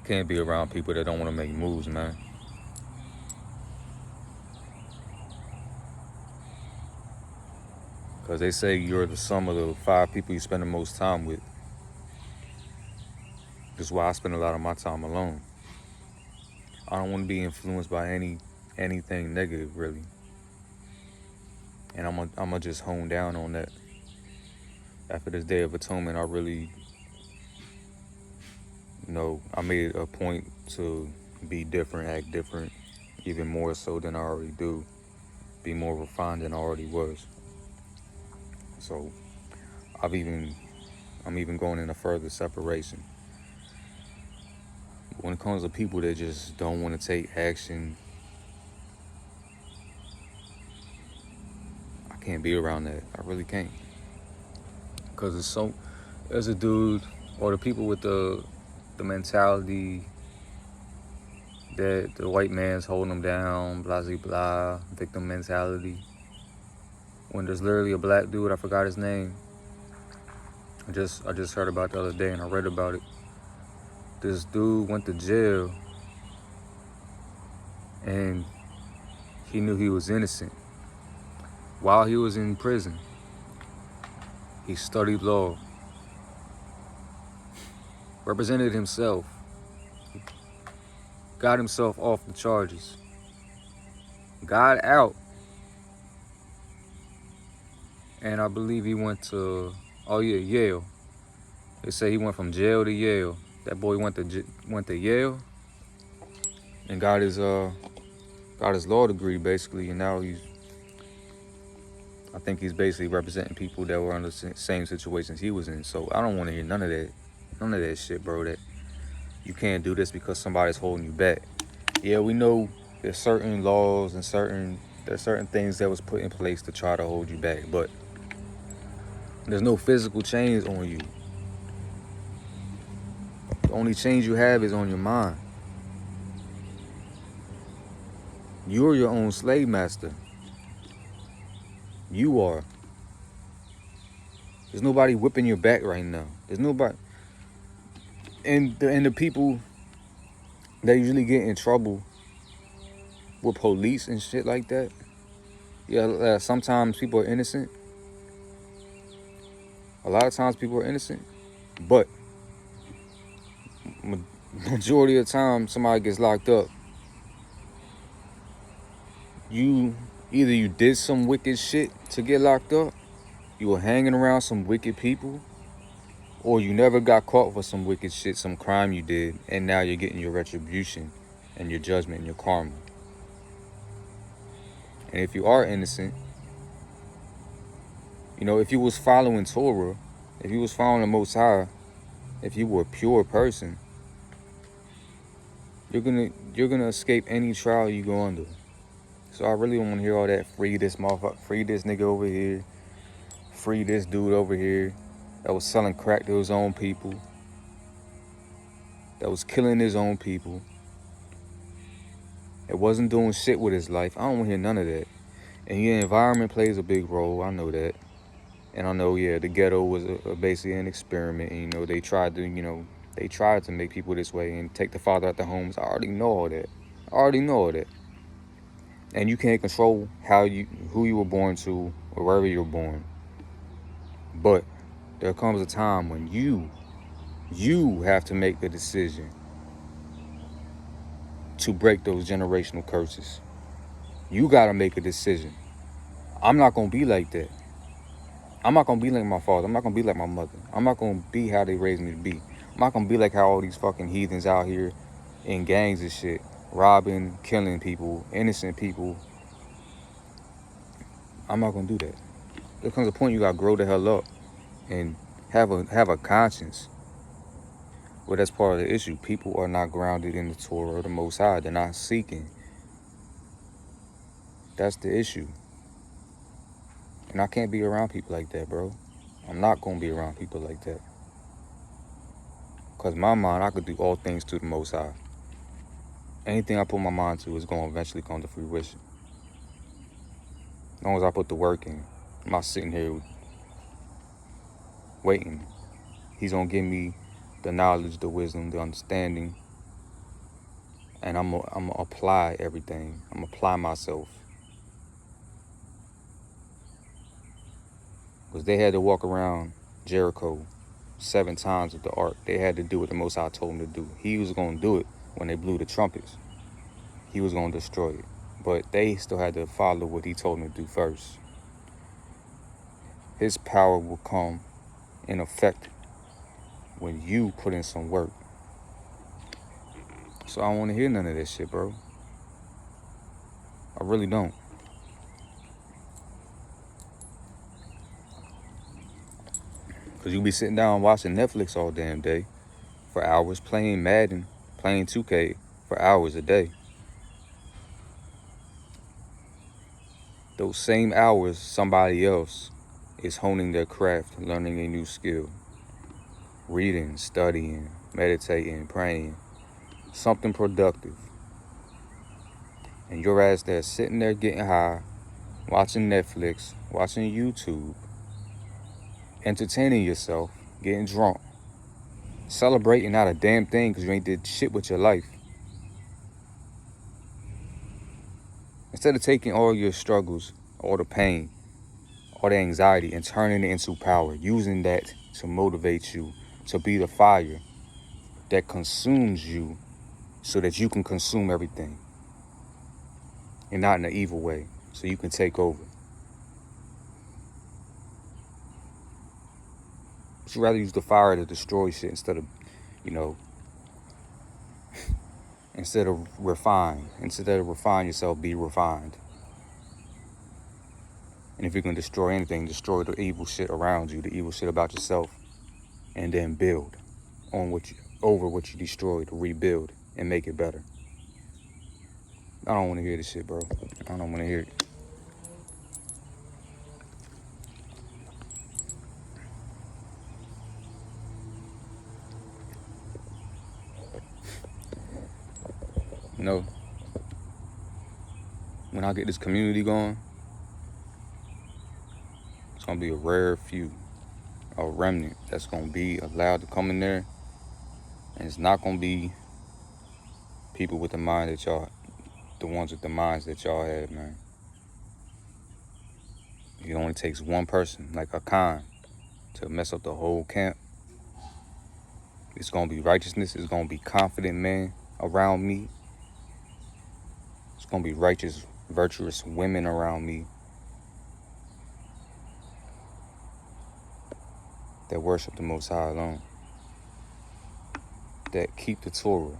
can't be around people that don't want to make moves, man. Because they say you're the sum of the 5 people you spend the most time with. That's why I spend a lot of my time alone. I don't want to be influenced by anything negative, really. And I'm gonna just hone down on that. After this Day of Atonement, I really, I made it a point to be different, act different, even more so than I already do. Be more refined than I already was. So I'm even going in a further separation. When it comes to people that just don't want to take action, I can't be around that. I really can't. Because there's a dude, or the people with the mentality that the white man's holding them down, blah, blah, blah, victim mentality. When there's literally a black dude, I forgot his name. I just heard about it the other day and I read about it. This dude went to jail and he knew he was innocent. While he was in prison, he studied law, represented himself, got himself off the charges, got out, and I believe he went to, Yale. They say he went from jail to Yale. That boy went to Yale and got his law degree basically, and now I think he's basically representing people that were under the same situations he was in. So I don't want to hear none of that shit, bro, that you can't do this because somebody's holding you back. Yeah, we know there's certain laws and there's certain things that was put in place to try to hold you back, but there's no physical chains on you. The only chains you have is on your mind. You're your own slave master. You are. There's nobody whipping your back right now. There's nobody. And the people that usually get in trouble with police and shit like that, yeah, sometimes people are innocent. A lot of times people are innocent. But majority of the time somebody gets locked up, either you did some wicked shit to get locked up, you were hanging around some wicked people, or you never got caught for some wicked shit, some crime you did, and now you're getting your retribution and your judgment and your karma. And if you are innocent, if you was following Torah, if you was following the Most High, if you were a pure person, you're gonna escape any trial you go under. So I really don't want to hear all that free this motherfucker, free this nigga over here, free this dude over here that was selling crack to his own people, that was killing his own people, that wasn't doing shit with his life. I don't want to hear none of that. And your environment plays a big role. I know that. And I know, the ghetto was basically an experiment. And, they tried to make people this way and take the father out the homes. I already know all that. And you can't control who you were born to or wherever you were born. But there comes a time when you have to make the decision to break those generational curses. You got to make a decision. I'm not going to be like that. I'm not going to be like my father. I'm not going to be like my mother. I'm not going to be how they raised me to be. I'm not going to be like how all these fucking heathens out here in gangs and shit, robbing, killing people, innocent people. I'm not going to do that. There comes a point you got to grow the hell up and have a conscience. Well, that's part of the issue. People are not grounded in the Torah or the Most High. They're not seeking. That's the issue. And I can't be around people like that, bro. I'm not going to be around people like that. Because my mind, I could do all things to the Most High. Anything I put my mind to is going to eventually come to fruition. As long as I put the work in. I'm not sitting here waiting. He's going to give me the knowledge, the wisdom, the understanding, And I'm gonna apply everything. I'm gonna apply myself. Because they had to walk around Jericho 7 times with the ark. They had to do what the Most High told them to do. He was going to do it when they blew the trumpets. He was going to destroy it. But they still had to follow what he told them to do first. His power will come in effect when you put in some work. So I don't want to hear none of this shit, bro. I really don't. Because you be sitting down watching Netflix all damn day for hours, playing Madden, playing 2K for hours a day. Those same hours, somebody else is honing their craft, learning a new skill, reading, studying, meditating, praying, something productive. And your ass there sitting there getting high, watching Netflix, watching YouTube, entertaining yourself, getting drunk, celebrating not a damn thing because you ain't did shit with your life. Instead of taking all your struggles, all the pain, all the anxiety and turning it into power, using that to motivate you, to be the fire that consumes you so that you can consume everything. And not in an evil way, so you can take over. But you rather use the fire to destroy shit instead of, instead of refine. Instead of refine yourself, be refined. And if you're going to destroy anything, destroy the evil shit around you, the evil shit about yourself, and then build on over what you destroyed, rebuild and make it better. I don't want to hear this shit, bro. I don't want to hear it. When I get this community going, it's going to be a rare few, a remnant that's going to be allowed to come in there. And it's not going to be people with the mind that y'all, the ones with the minds that y'all have, man. It only takes one person, like a Khan, to mess up the whole camp. It's going to be righteousness. It's going to be confident men around me. It's going to be righteous, virtuous women around me that worship the Most High alone, that keep the Torah,